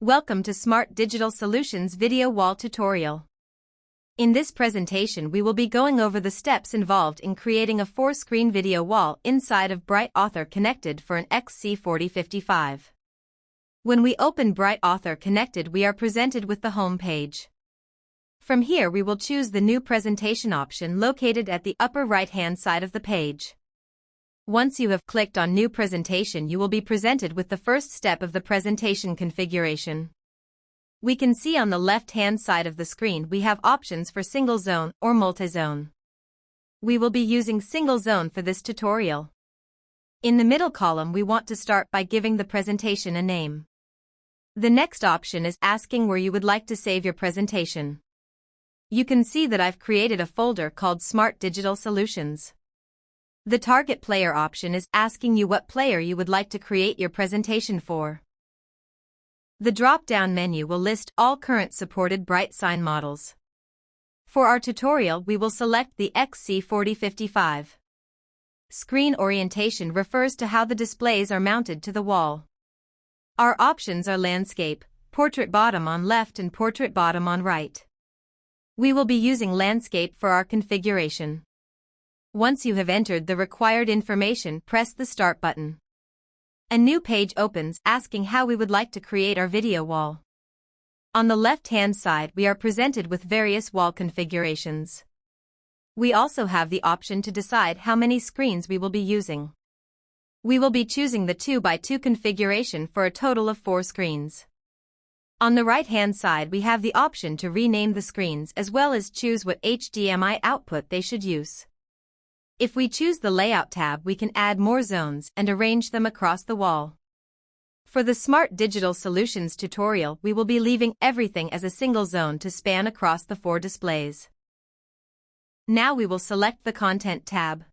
Welcome to Smart Digital Solutions video wall tutorial. In this presentation we will be going over the steps involved in creating a 4-screen video wall inside of BrightSign Connected for an XC4055. When we open BrightSign Connected we are presented with the home page. From here we will choose the new presentation option located at the upper right-hand side of the page. Once you have clicked on New Presentation, you will be presented with the first step of the presentation configuration. We can see on the left-hand side of the screen we have options for single zone or multi-zone. We will be using single zone for this tutorial. In the middle column we want to start by giving the presentation a name. The next option is asking where you would like to save your presentation. You can see that I've created a folder called Smart Digital Solutions. The target player option is asking you what player you would like to create your presentation for. The drop-down menu will list all current supported BrightSign models. For our tutorial we will select the XC4055. Screen orientation refers to how the displays are mounted to the wall. Our options are landscape, portrait bottom on left and portrait bottom on right. We will be using landscape for our configuration. Once you have entered the required information, press the Start button. A new page opens asking how we would like to create our video wall. On the left-hand side we are presented with various wall configurations. We also have the option to decide how many screens we will be using. We will be choosing the 2x2 configuration for a total of 4 screens. On the right-hand side we have the option to rename the screens as well as choose what HDMI output they should use. If we choose the Layout tab we can add more zones and arrange them across the wall. For the Smart Digital Solutions tutorial we will be leaving everything as a single zone to span across the 4 displays. Now we will select the Content tab.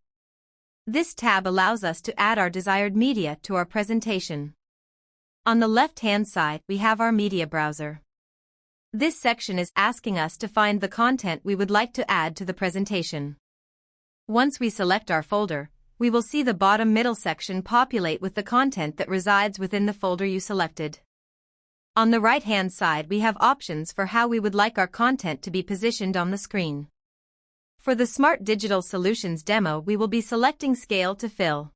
This tab allows us to add our desired media to our presentation. On the left-hand side we have our media browser. This section is asking us to find the content we would like to add to the presentation. Once we select our folder, we will see the bottom middle section populate with the content that resides within the folder you selected. On the right-hand side we have options for how we would like our content to be positioned on the screen. For the Smart Digital Solutions demo we will be selecting Scale to Fill.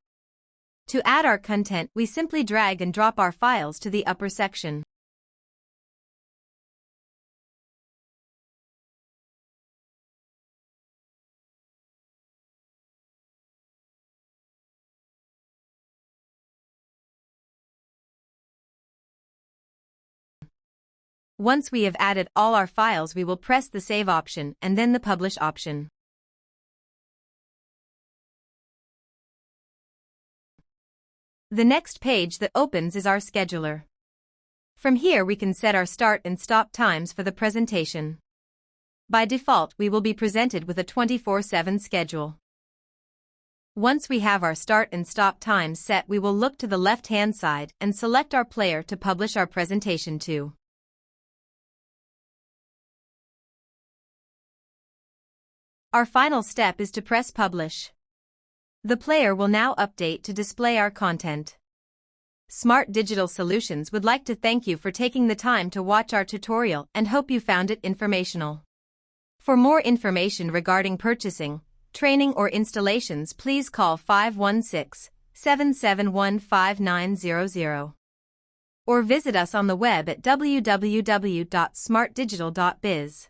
To add our content we simply drag and drop our files to the upper section. Once we have added all our files we will press the Save option and then the Publish option. The next page that opens is our scheduler. From here we can set our start and stop times for the presentation. By default we will be presented with a 24/7 schedule. Once we have our start and stop times set we will look to the left-hand side and select our player to publish our presentation to. Our final step is to press Publish. The player will now update to display our content. Smart Digital Solutions would like to thank you for taking the time to watch our tutorial and hope you found it informational. For more information regarding purchasing, training or installations please call 516-771-5900 or visit us on the web at www.smartdigital.biz.